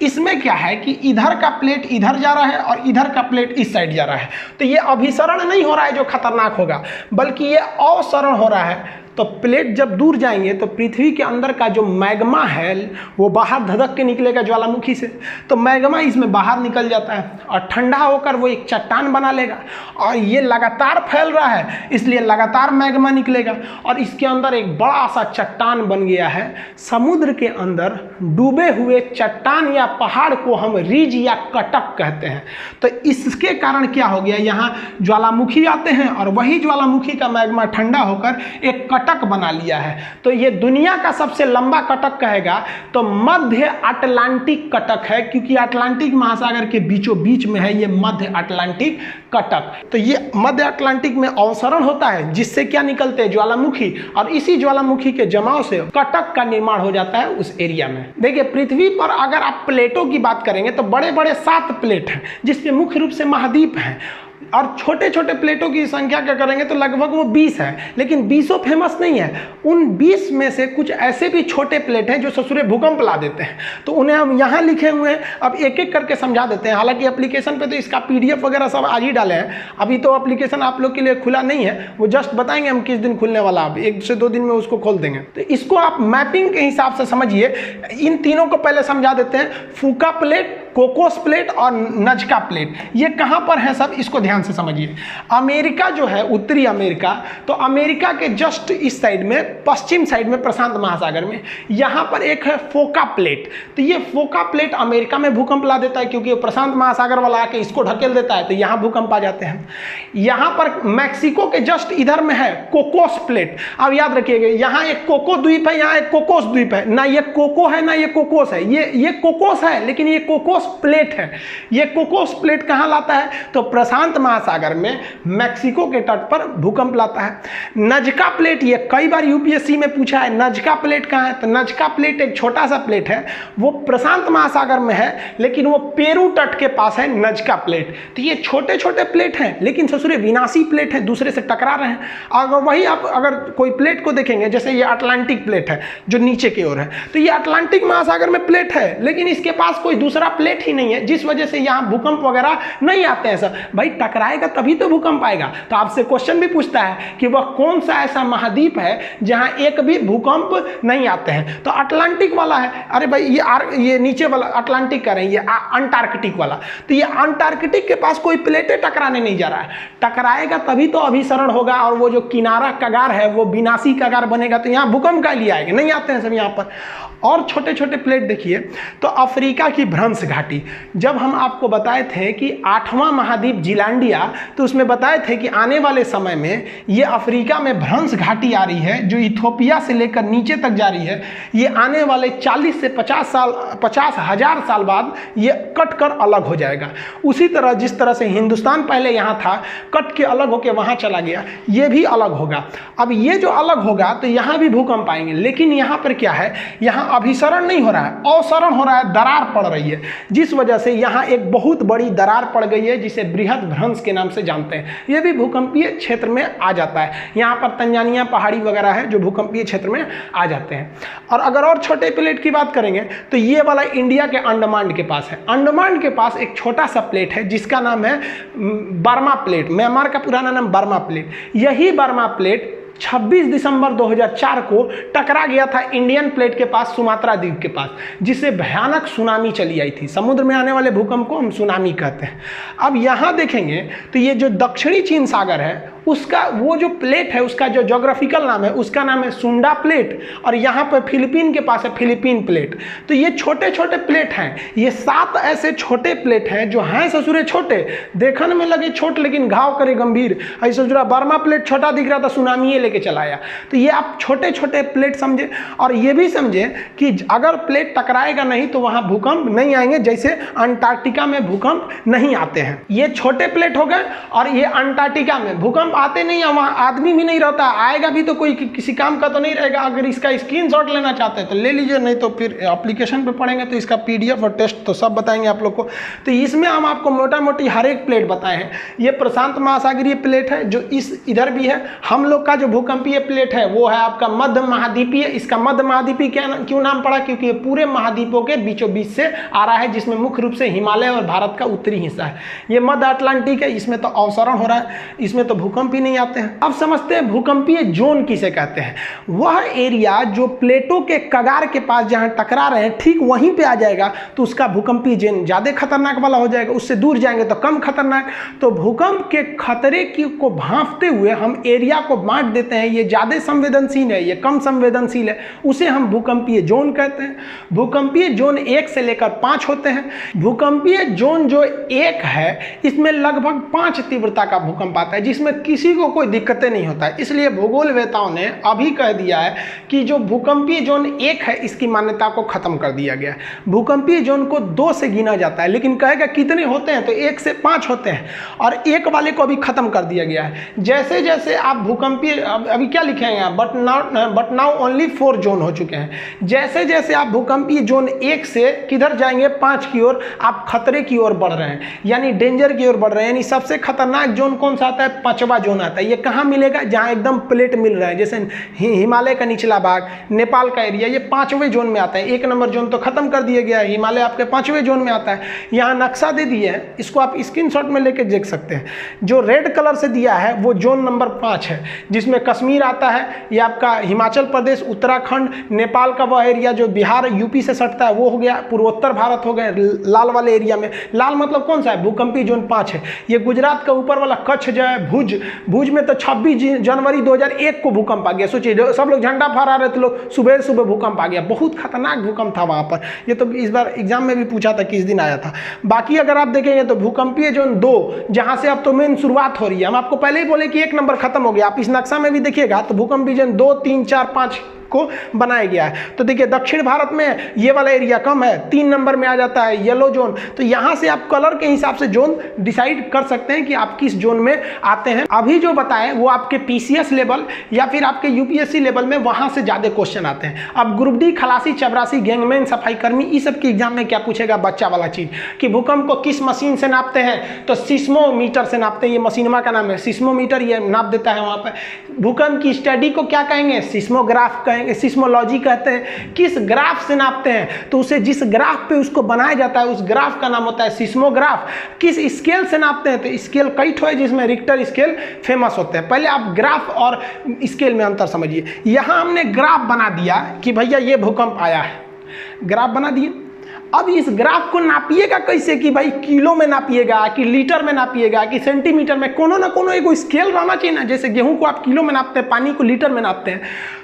इसमें क्या है कि इधर का प्लेट इधर जा रहा है और इधर का प्लेट इस साइड जा रहा है। तो ये अभिसरण नहीं हो रहा है जो खतरनाक होगा, बल्कि ये अवसरण हो रहा है। तो तो प्लेट जब दूर जाएंगे तो पृथ्वी के अंदर का जो मैग्मा है वो बाहर धधक के निकलेगा ज्वालामुखी से, तो मैग्मा इसमें बाहर निकल जाता है और ठंडा होकर वो एक चट्टान बना लेगा और ये लगातार फैल रहा है इसलिए लगातार मैग्मा निकलेगा और इसके अंदर एक बड़ा सा चट्टान बन गया है। समुद्र के अंदर डूबे हुए चट्टान या पहाड़ को हम रिज या कटक कहते हैं। तो इसके कारण क्या हो गया, यहाँ ज्वालामुखी आते हैं और वही ज्वालामुखी का मैग्मा ठंडा होकर एक कटक बना लिया है। तो ये दुनिया का सबसे लंबा कटक कहेगा तो मध्य अटलांटिक कटक है, क्योंकि अटलांटिक महासागर के बीचों बीच में है ये मध्य अटलांटिक कटक। तो ये मध्य अटलांटिक में अवसरण होता है जिससे क्या निकलते हैं, ज्वालामुखी, और इसी ज्वालामुखी के जमाव से कटक का निर्माण हो जाता है उस एरिया में। देखिए पृथ्वी पर अगर आप प्लेटों की बात करेंगे तो बड़े बड़े 7 प्लेट हैं जिसमें मुख्य रूप से महाद्वीप हैं, और छोटे छोटे प्लेटों की संख्या क्या करेंगे तो लगभग वो 20 है, लेकिन 20 फेमस नहीं है। उन 20 में से कुछ ऐसे भी छोटे प्लेट हैं जो ससुरे भूकंप ला देते हैं, तो उन्हें हम यहाँ लिखे हुए हैं। अब एक एक करके समझा देते हैं। हालांकि एप्लीकेशन पे तो इसका PDF वगैरह सब आज ही डाले हैं, अभी तो एप्लीकेशन आप लोग के लिए खुला नहीं है, वो जस्ट बताएंगे हम किस दिन खुलने वाला, अब 1 से 2 दिन में उसको खोल देंगे। तो इसको आप मैपिंग के हिसाब से समझिए। इन तीनों को पहले समझा देते हैं, फूका प्लेट, कोकोस प्लेट और नजका प्लेट, ये कहाँ पर है सब इसको ध्यान से समझिए। अमेरिका जो है, उत्तरी अमेरिका, तो अमेरिका के जस्ट इस साइड में, पश्चिम साइड में प्रशांत महासागर में, यहाँ पर एक है फोका प्लेट। तो ये फोका प्लेट अमेरिका में भूकंप ला देता है क्योंकि प्रशांत महासागर वाला आके इसको ढकेल देता है, तो यहाँ भूकंप आ जाते हैं। यहाँ पर मैक्सिको के जस्ट इधर में है कोकोस प्लेट। अब याद रखिएगा, यहाँ एक कोको द्वीप है, यहाँ एक कोकोस द्वीप है, ना ये कोको है ना ये कोकोस है, ये कोकोस है लेकिन ये कोकोस प्लेट है। ये कोकोस प्लेट कहां लाता है तो प्रशांत महासागर में मैक्सिको के तट पर भूकंप लाता है। नजका प्लेट, ये कई बार यूपीएससी में पूछा है, नजका प्लेट कहां है, तो नजका प्लेट एक छोटा सा प्लेट है, वो प्रशांत महासागर में है लेकिन वो पेरू तट के पास है नजका प्लेट। तो ये छोटे छोटे प्लेट हैं लेकिन ससुरे विनाशी प्लेट है, दूसरे से टकरा रहे हैं। अगर वही आप अगर कोई प्लेट को देखेंगे, जैसे ये अटलांटिक प्लेट है जो नीचे की ओर है, तो ये अटलांटिक महासागर में प्लेट है लेकिन इसके पास कोई दूसरा प्लेट ही नहीं है, जिस वजह से यहां भूकंप वगैरह नहीं आते हैं सर। भाई टकराएगा तभी तो भूकंप आएगा। तो आपसे क्वेश्चन भी पूछता है कि वह कौन सा ऐसा महाद्वीप है जहां एक भी भूकंप नहीं आते हैं, तो अटलांटिक वाला है। अरे भाई ये नीचे वाला अटलांटिक कह रहे हैं, ये अंटार्कटिक वाला, तो ये अंटार्कटिक के पास कोई प्लेटें टकराने नहीं जा रहा है। टकराएगा तभी तो अभिसरण होगा और वो जो किनारा कगार है वो विनाशी कगार बनेगा, तो यहां भूकंप का लिए आएगा, नहीं आते हैं सब यहां पर। और छोटे छोटे प्लेट देखिए, तो अफ्रीका की भ्रंश घाटी, जब हम आपको बताए थे कि 8वां महाद्वीप जिलांडिया, तो उसमें बताए थे कि आने वाले समय में ये अफ्रीका में भ्रंश घाटी आ रही है जो इथोपिया से लेकर नीचे तक जा रही है। ये आने वाले 40 से 50,000 साल बाद ये कट कर अलग हो जाएगा। उसी तरह जिस तरह से हिंदुस्तान पहले यहाँ था, कट के अलग होकर वहाँ चला गया, ये भी अलग होगा। अब ये जो अलग होगा तो यहाँ भी भूकंप आएंगे, लेकिन यहाँ पर क्या है, यहाँ अभिसरण नहीं हो रहा है, अवसरण हो रहा है, दरार पड़ रही है, जिस वजह से यहाँ एक बहुत बड़ी दरार पड़ गई है जिसे बृहद भ्रंश के नाम से जानते हैं। ये भी भूकंपीय क्षेत्र में आ जाता है। यहाँ पर तंजानिया पहाड़ी वगैरह है जो भूकंपीय क्षेत्र में आ जाते हैं। और अगर और छोटे प्लेट की बात करेंगे तो ये वाला इंडिया के अंडमान के पास है। अंडमान के पास एक छोटा सा प्लेट है जिसका नाम है बर्मा प्लेट। म्यांमार का पुराना नाम बर्मा प्लेट। यही बर्मा प्लेट 26 दिसंबर 2004 को टकरा गया था इंडियन प्लेट के पास, सुमात्रा द्वीप के पास, जिससे भयानक सुनामी चली आई थी। समुद्र में आने वाले भूकंप को हम सुनामी कहते हैं। अब यहाँ देखेंगे तो ये जो दक्षिणी चीन सागर है उसका वो जो प्लेट है उसका जो ज्योग्राफिकल नाम है उसका नाम है सुंडा प्लेट, और यहाँ पर फिलीपीन के पास है फिलीपीन प्लेट। तो ये छोटे छोटे प्लेट हैं, ये 7 ऐसे छोटे प्लेट हैं जो हैं ससुरे छोटे, देखने में लगे छोटे लेकिन घाव करे गंभीर। ऐसे ससुरा बर्मा प्लेट छोटा दिख रहा था, सुनामी लेके चला आया। तो ये आप छोटे छोटे प्लेट समझे, और ये भी समझे कि अगर प्लेट टकराएगा नहीं तो वहाँ भूकंप नहीं आएंगे, जैसे अंटार्कटिका में भूकंप नहीं आते हैं। ये छोटे प्लेट हो गए, और ये अंटार्कटिका में भूकंप आते नहीं है, वहाँ आदमी भी नहीं रहता, आएगा भी तो कोई किसी काम का तो नहीं रहेगा। अगर इसका स्क्रीनशॉट लेना चाहते हैं तो ले लीजिए, नहीं तो फिर एप्लीकेशन पे पढ़ेंगे तो इसका PDF और टेस्ट तो सब बताएंगे आप लोग को। तो इसमें हम आपको मोटा मोटी हर एक प्लेट बताए हैं। ये प्रशांत महासागरीय प्लेट है जो इधर भी है। हम लोग का जो भूकंपीय प्लेट है वो है आपका मध्य महाद्वीपीय। इसका मध्य महाद्वीपीय क्यों नाम पड़ा, क्योंकि ये पूरे महाद्वीपों के बीचों बीच से आ रहा है, जिसमें मुख्य रूप से हिमालय और भारत का उत्तरी हिस्सा है। ये मध्य अटलांटिक है, इसमें तो अवसरण हो रहा है, इसमें तो भूकंप भूकंप ही नहीं आते हैं। अब समझते हैं भूकंपीय जोन किसे कहते हैं। वह एरिया जो प्लेटों के कगार के पास जहां टकरा रहे हैं ठीक वहीं पे आ जाएगा तो उसका भूकंपीय जोन ज़्यादा खतरनाक वाला हो जाएगा, उससे दूर जाएंगे तो कम खतरनाक। तो भूकंप के खतरे को भांपते हुए हम एरिया को बांट देते हैं, ये ज़्यादा संवेदनशील है, ये कम संवेदनशील है, उसे हम भूकंपीय जोन कहते हैं। भूकंपीय जोन 1 से लेकर 5 होते हैं। भूकंपीय जोन जो 1 है इसमें लगभग 5 तीव्रता का भूकंप आता है, जिसमें किसी को कोई दिक्कतें नहीं होता है। इसलिए भूगोलवेताओं ने अभी कह दिया है कि जो भूकंपीय जोन 1 है इसकी मान्यता को खत्म कर दिया गया है। भूकंपीय जोन को 2 से गिना जाता है, लेकिन कहेगा कितने होते हैं तो 1 से 5 होते हैं, और 1 वाले को अभी खत्म कर दिया गया है। जैसे जैसे आप भूकंपीय अभी क्या लिखेंगे आप, बट नाउ ओनली 4 जोन हो चुके हैं। जैसे जैसे आप भूकंपीय जोन 1 से किधर जाएंगे 5 की ओर, आप खतरे की ओर बढ़ रहे हैं, यानी डेंजर की ओर बढ़ रहे हैं। यानी सबसे खतरनाक जोन कौन सा आता है, 5वां जोन आता है। ये कहाँ मिलेगा, जहाँ एकदम प्लेट मिल रहा है, जैसे हिमालय का निचला भाग, नेपाल का एरिया, ये 5वें जोन में आता है। 1 नंबर जोन तो खत्म कर दिया गया है, हिमालय आपके 5वें जोन में आता है। यहाँ नक्शा दे दिए है, इसको आप स्क्रीनशॉट में लेके देख सकते हैं। जो रेड कलर से दिया है वो जोन नंबर 5 है, जिसमें कश्मीर आता है, ये आपका हिमाचल प्रदेश, उत्तराखंड, नेपाल का वह एरिया जो बिहार यूपी से सटता है वो हो गया, पूर्वोत्तर भारत हो गए लाल वाले एरिया में। लाल मतलब कौन सा है, भूकंपीय जोन 5 है। ये गुजरात का ऊपर वाला कच्छ जो है, भुज में तो 26 जनवरी 2001 को भूकंप आ गया। सोचिए सब लोग झंडा फहरा रहे थे, लोग सुबह सुबह भूकंप आ गया, बहुत खतरनाक भूकंप था वहाँ पर। ये तो इस बार एग्जाम में भी पूछा था किस दिन आया था। बाकी अगर आप देखेंगे तो भूकंपीय जोन 2 जहाँ से अब तो मेन शुरुआत हो रही है, हम आपको पहले ही बोले कि 1 नंबर खत्म हो गया। आप इस नक्शा में भी देखिएगा तो भूकंपीय जोन 2, 3, 4, 5 को बनाया गया है। तो देखिए दक्षिण भारत में ये वाला एरिया कम है, 3 नंबर में आ जाता है येलो जोन। तो यहाँ से आप कलर के हिसाब से जोन डिसाइड कर सकते हैं कि आप किस जोन में आते हैं। अभी जो बताएं वो आपके पीसीएस लेवल या फिर आपके यूपीएससी लेवल में वहां से ज्यादा क्वेश्चन आते हैं। अब ग्रुप डी, खलासी, चपरासी, गैंगमैन, सफाई कर्मी, इस सब के एग्जाम में क्या पूछेगा, बच्चा वाला चीज कि भूकंप को किस मशीन से नापते हैं, तो सिस्मोमीटर से नापते हैं। ये मशीनमा का नाम है सिस्मोमीटर, ये नाप देता है वहां पर। भूकंप की स्टडी को क्या कहेंगे, सिस्मोग्राफ कहेंगे, सिस्मोलॉजी कहते हैं। किस ग्राफ से नापते हैं, तो उसे जिस ग्राफ पे उसको बनाया जाता है उस ग्राफ का नाम होता है सिस्मोग्राफ। किस स्केल से नापते हैं, तो स्केल कई ठो है जिसमें रिक्टर स्केल फेमस होते हैं। पहले आप ग्राफ और स्केल में अंतर समझिए। यहां हमने ग्राफ बना दिया कि भैया ये भूकंप आया है, ग्राफ बना दिए। अब इस ग्राफ को नापिएगा कैसे, कि भाई किलो में नापिएगा कि लीटर में नापिएगा कि सेंटीमीटर में, कोनो ना कोनो एक स्केल रहना चाहिए ना। जैसे गेहूं को आप किलो में नापते हैं, पानी को लीटर में नापते हैं,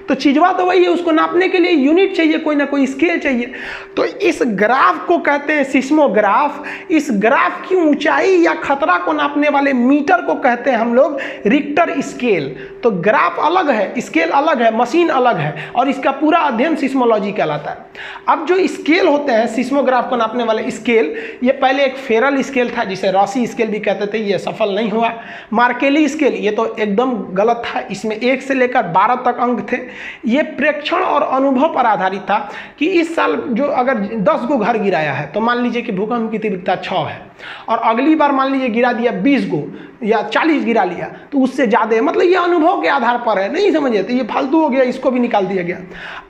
तो चीजवा तो वही है, उसको नापने के लिए यूनिट चाहिए, कोई ना कोई स्केल चाहिए। तो इस ग्राफ को कहते हैं सिस्मोग्राफ। इस ग्राफ की ऊंचाई या खतरा को नापने वाले मीटर को कहते हैं हम लोग रिक्टर स्केल। तो ग्राफ अलग है, स्केल अलग है, मशीन अलग है, और इसका पूरा अध्ययन सिस्मोलॉजी कहलाता है। अब जो स्केल होते हैं सिस्मोग्राफ को नापने वाले स्केल, ये पहले एक फेरल स्केल था जिसे रॉसी स्केल भी कहते थे, ये सफल नहीं हुआ। मार्केली स्केल, ये तो एकदम गलत था, इसमें 1 से लेकर 12 तक अंक थे। ये प्रेक्षण और अनुभव पर आधारित था कि इस साल जो अगर 10 गो घर गिराया है तो मान लीजिए कि भूकंप की तीव्रता 6 है, और अगली बार मान लीजिए गिरा दिया 20 गो या 40 गिरा लिया तो उससे ज़्यादा है, मतलब ये अनुभव के आधार पर है। नहीं समझिए तो ये फालतू हो गया, इसको भी निकाल दिया गया।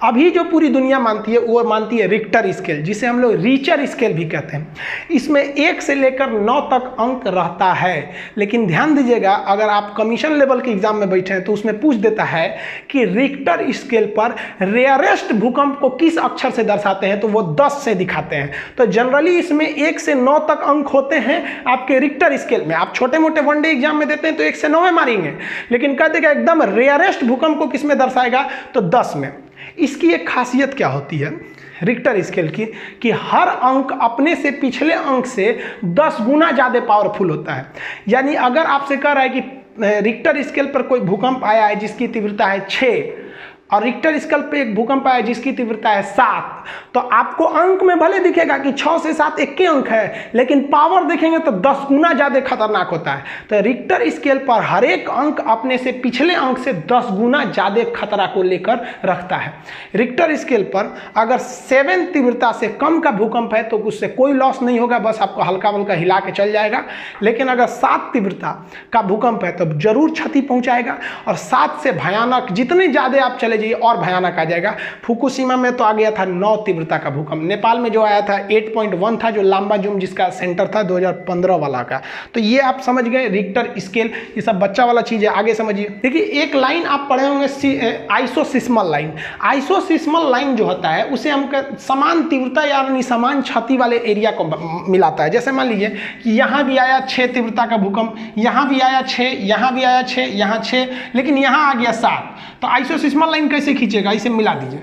अभी जो पूरी दुनिया मानती है वो मानती है रिक्टर स्केल, जिसे हम लोग रीचर स्केल भी कहते हैं। इसमें 1 से लेकर 9 तक अंक रहता है। लेकिन ध्यान दीजिएगा, अगर आप कमीशन लेवल के एग्जाम में बैठे हैं तो उसमें पूछ देता है कि रिक्टर स्केल पर रेयरेस्ट भूकंप को किस अक्षर से दर्शाते हैं, तो वो 10 से दिखाते हैं। तो जनरली इसमें 1 से 9 तक अंक होते हैं आपके रिक्टर स्केल में। आप छोटे मोटे वनडे एग्जाम में देते हैं तो 1 से 9 में मारेंगे, लेकिन कह देगा एकदम रेयरेस्ट भूकंप को किस में दर्शाएगा, तो 10 में। इसकी एक खासियत क्या होती है रिक्टर स्केल की, कि हर अंक अपने से पिछले अंक से 10 गुना ज़्यादा पावरफुल होता है। यानी अगर आपसे कह रहा है कि रिक्टर स्केल पर कोई भूकंप आया है जिसकी तीव्रता है 6, और रिक्टर स्केल पे एक भूकंप आया जिसकी तीव्रता है 7, तो आपको अंक में भले दिखेगा कि 6 से 7 एक ही अंक है, लेकिन पावर देखेंगे तो 10 गुना ज़्यादा खतरनाक होता है। तो रिक्टर स्केल पर हर एक अंक अपने से पिछले अंक से 10 गुना ज़्यादा खतरा को लेकर रखता है। रिक्टर स्केल पर अगर 7 तीव्रता से कम का भूकंप है तो उससे कोई लॉस नहीं होगा, बस आपको हल्का हल्का हिला के चल जाएगा। लेकिन अगर 7 तीव्रता का भूकंप है तो जरूर क्षति पहुँचाएगा, और 7 से भयानक जितने ज़्यादा आप चले चले जाइए और भयानक आ जाएगा। फुकुशिमा में तो आ गया था 9 तीव्रता का भूकंप। नेपाल में जो आया था 8.1 था, जो लांबा जूम जिसका सेंटर था 2015 वाला का। तो ये आप समझ गए रिक्टर स्केल, ये सब बच्चा वाला चीज़ है। आगे समझिए, देखिए एक लाइन आप पढ़े होंगे आइसोसिस्मल लाइन। आइसोसिस्मल लाइन जो होता है उसे हम समान तीव्रता यानी समान क्षति वाले एरिया को मिलाता है। जैसे मान लीजिए कि यहाँ भी आया 6 तीव्रता का भूकंप, यहाँ भी आया 6, यहाँ भी आया 6, यहाँ 6, लेकिन यहाँ आ गया 7। तो आइसोसिस्मल लाइन कैसे खींचेगा, इसे मिला दीजिए।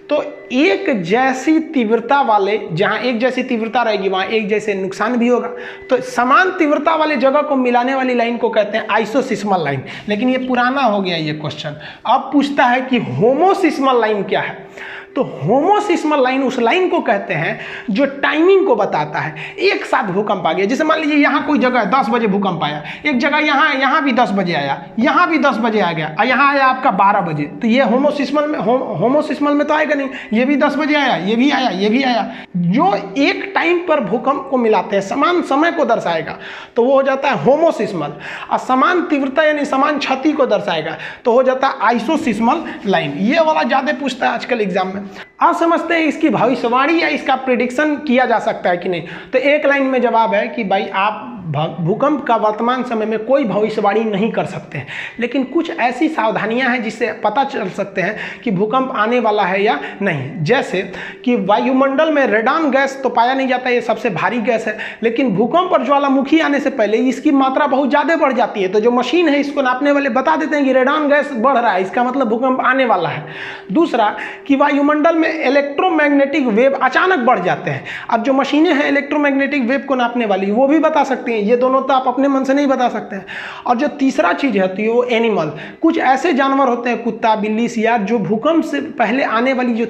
तो एक जैसी तीव्रता वाले, जहाँ एक जैसी तीव्रता रहेगी वहाँ एक जैसे नुकसान भी होगा। तो समान तीव्रता वाले जगह को मिलाने वाली लाइन को कहते हैं आइसोसिस्मल लाइन। लेकिन ये पुराना हो गया ये क्वेश्चन। अब पूछता है कि होमोसिस्मल लाइन क्या है। तो होमोसिस्मल लाइन उस लाइन को कहते हैं जो टाइमिंग को बताता है। एक साथ भूकंप आ गया, जैसे मान लीजिए यहाँ कोई जगह 10 बजे भूकंप आया, एक जगह यहाँ भी 10 बजे आया, यहाँ भी 10 बजे आ गया और यहाँ आया आपका 12 बजे। तो ये होमोसिस्मल में तो आएगा नहीं, ये भी 10 बजे आया, ये भी आया, ये भी आया। जो एक टाइम पर भूकंप को मिलाते हैं, समान समय को दर्शाएगा, तो वो हो जाता है होमोसिस्मल। और समान तीव्रता यानी समान क्षति को दर्शाएगा तो हो जाता है आइसोसिस्मल लाइन। ये वाला ज़्यादा पूछता है आजकल एग्जाम में। आप समझते हैं इसकी भविष्यवाणी या इसका प्रेडिक्शन किया जा सकता है कि नहीं। तो एक लाइन में जवाब है कि भाई आप भूकंप का वर्तमान समय में कोई भविष्यवाणी नहीं कर सकते हैं, लेकिन कुछ ऐसी सावधानियां हैं जिससे पता चल सकते हैं कि भूकंप आने वाला है या नहीं। जैसे कि वायुमंडल में रेडान गैस तो पाया नहीं जाता, ये सबसे भारी गैस है, लेकिन भूकंप और ज्वालामुखी आने से पहले इसकी मात्रा बहुत ज़्यादा बढ़ जाती है। तो जो मशीन है इसको नापने वाले बता देते हैं कि रेडान गैस बढ़ रहा है, इसका मतलब भूकंप आने वाला है। दूसरा कि वायुमंडल में इलेक्ट्रोमैग्नेटिक वेव अचानक बढ़ जाते हैं। अब जो मशीनें हैं इलेक्ट्रोमैग्नेटिक वेव को नापने वाली, वो भी बता सकती हैं। ये दोनों तो आप अपने मन से नहीं बता सकते हैं। और जो तीसरा चीज होती है वो एनिमल, कुछ ऐसे जानवर होते हैं, कुत्ता, बिल्ली, सियार, जो भूकंप से पहले आने वाली जो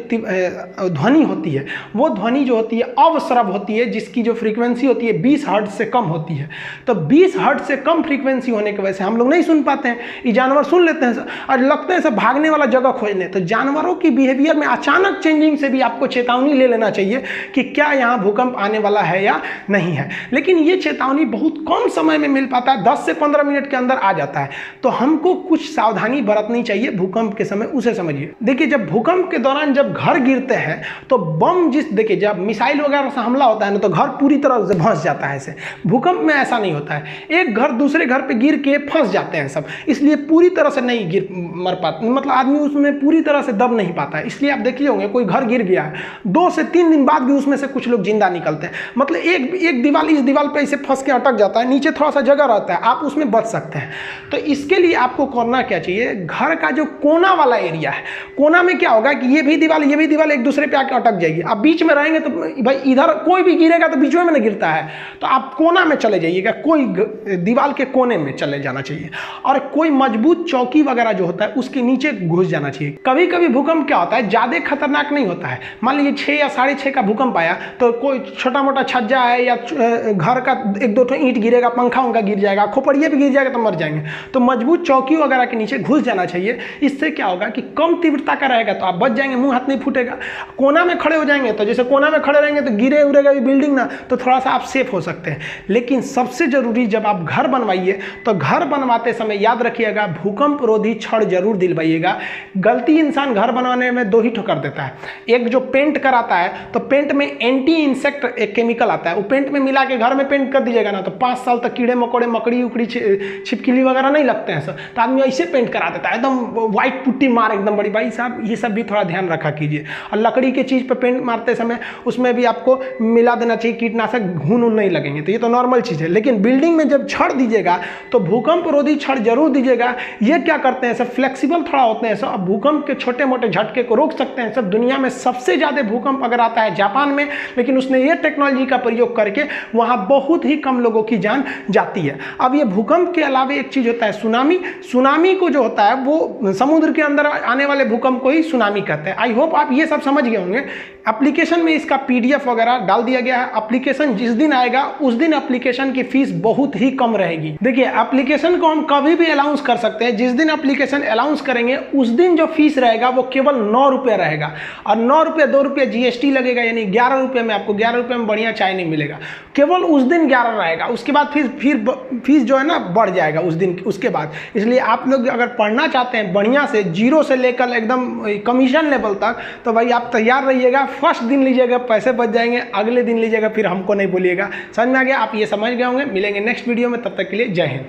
ध्वनि होती है, वो ध्वनि जो होती है अवश्रव होती है, जिसकी जो फ्रीक्वेंसी होती है 20 हर्ट्ज से कम होती है। तो 20 हर्ट्ज से कम फ्रीक्वेंसी होने की वजह से हम लोग नहीं सुन पाते हैं, ये जानवर सुन लेते हैं और लगते हैं सब भागने वाला जगह खोजने। तो जानवरों की बिहेवियर में अचानक चेंजिंग से भी आपको चेतावनी ले लेना चाहिए कि क्या यहाँ भूकंप आने वाला है या नहीं है। लेकिन ये चेतावनी बहुत कम समय में मिल पाता है, 10 से 15 मिनट के अंदर आ जाता है। तो हमको कुछ सावधानी बरतनी चाहिए भूकंप के समय, उसे समझिए। देखिए जब भूकंप के दौरान जब घर गिरते हैं तो बम देखिए जब मिसाइल वगैरह से हमला होता है ना, तो घर पूरी तरह से फंस जाता है। ऐसे भूकंप में ऐसा नहीं होता है, एक घर दूसरे घर पे गिर के फंस जाते हैं सब, इसलिए पूरी तरह से नहीं गिर मर पाते, मतलब आदमी उसमें पूरी तरह से दब नहीं पाता है। इसलिए आप देखिए होंगे कोई घर गिर गया है, 2 से 3 दिन बाद भी उसमें से कुछ लोग जिंदा निकलते हैं। मतलब एक दीवार इस दीवार पे ऐसे फंस के अटक जाता है, नीचे थोड़ा सा जगह रहता है, आप उसमें बच सकते हैं। तो इसके लिए आपको करना क्या चाहिए, घर का जो कोना वाला एरिया है, कोना में क्या होगा कि ये भी दीवार एक दूसरे पे आके अटक जाएगी। आप बीच में रहेंगे तो भाई इधर कोई भी गिरेगा तो बीच में ना गिरता है, तो आप कोना में चले जाइएगा, कोई दीवार के कोने में चले जाना चाहिए। और कोई मजबूत चौकी वगैरह जो होता है उसके नीचे घुस जाना चाहिए। कभी कभी भूकंप क्या होता है, ज्यादा खतरनाक नहीं होता है। मान लीजिए 6 या 6.5 का भूकंप आया तो कोई छोटा मोटा छज्जा है या घर का 1-2 ईंट गिरेगा, पंखा उनका गिर जाएगा, खोपड़िया भी गिर जाएगा तो मर जाएंगे। तो मजबूत चौकी वगैरह के नीचे घुस जाना चाहिए। इससे क्या होगा कि कम तीव्रता का रहेगा तो आप बच जाएंगे, मुंह हाथ नहीं फूटेगा। कोना में खड़े हो जाएंगे तो जैसे कोना में खड़े रहेंगे तो गिरे उड़ेगा बिल्डिंग ना, तो थोड़ा सा आप सेफ हो सकते हैं। लेकिन सबसे जरूरी जब आप घर बनवाइए तो घर बनवाते समय याद रखिएगा भूकंप रोधी छड़ जरूर दिलवाइएगा। गलती इंसान घर बनवाने में 2 ही ठोकर देता है। एक जो पेंट कराता है तो पेंट में एंटी इंसेक्ट एक केमिकल आता है, वो पेंट में मिला के घर में पेंट कर दीजिएगा ना तो 5 साल तक कीड़े मकोड़े, मकड़ी उकड़ी, छिपकली वगैरह नहीं लगते हैं सर। तो आदमी ऐसे पेंट करा देता है, एकदम व्हाइट पुट्टी मार एकदम बड़ी। भाई साहब ये सब भी थोड़ा ध्यान रखा कीजिए। और लकड़ी के चीज़ पे पेंट मारते समय उसमें भी आपको मिला देना चाहिए कीटनाशक, घुन नहीं लगेंगे, तो ये तो नॉर्मल चीज़ है। लेकिन बिल्डिंग में जब छड़ दीजिएगा तो भूकंप रोधी छड़ जरूर दीजिएगा। ये क्या करते हैं सब, फ्लेक्सिबल थोड़ा होते हैं सब, भूकंप के छोटे मोटे झटके को रोक सकते हैं सब। दुनिया में सबसे ज़्यादा भूकंप अगर आता है जापान में, लेकिन उसने ये टेक्नोलॉजी का प्रयोग करके वहाँ बहुत ही कम लोगों की जान जाती है। अब ये भूकंप के अलावा एक चीज़ होता है सुनामी। सुनामी को जो होता है वो समुद्र के अंदर आने वाले भूकंप को ही सुनामी कहते हैं। आई होप आप ये सब समझ गए होंगे। एप्लीकेशन में इसका PDF वगैरह डाल दिया गया है। एप्लीकेशन जिस दिन आएगा उस दिन एप्लीकेशन की फीस बहुत ही कम रहेगी। देखिए एप्लीकेशन को हम कभी भी अलाउंस कर सकते हैं, जिस दिन एप्लीकेशन अलाउंस करेंगे उस दिन जो फीस रहेगा वो केवल 9 रुपये रहेगा। और 9 रुपये 2 रुपये GST लगेगा, यानी 11 रुपये में आपको 11 रुपये में बढ़िया चाय नहीं मिलेगा। केवल उस दिन 11 रहेगा। आएगा, उसके बाद फिर फीस जो है ना बढ़ जाएगा उस दिन उसके बाद। इसलिए आप लोग अगर पढ़ना चाहते हैं बढ़िया से, जीरो से लेकर एकदम कमीशन लेवल तक, तो भाई आप तैयार रहिएगा। फर्स्ट दिन लीजिएगा, पैसे बच जाएंगे, अगले दिन लीजिएगा फिर हमको नहीं बोलिएगा। समझ में आ गया? आप ये समझ गए होंगे। मिलेंगे नेक्स्ट वीडियो में, तब तक के लिए जय हिंद।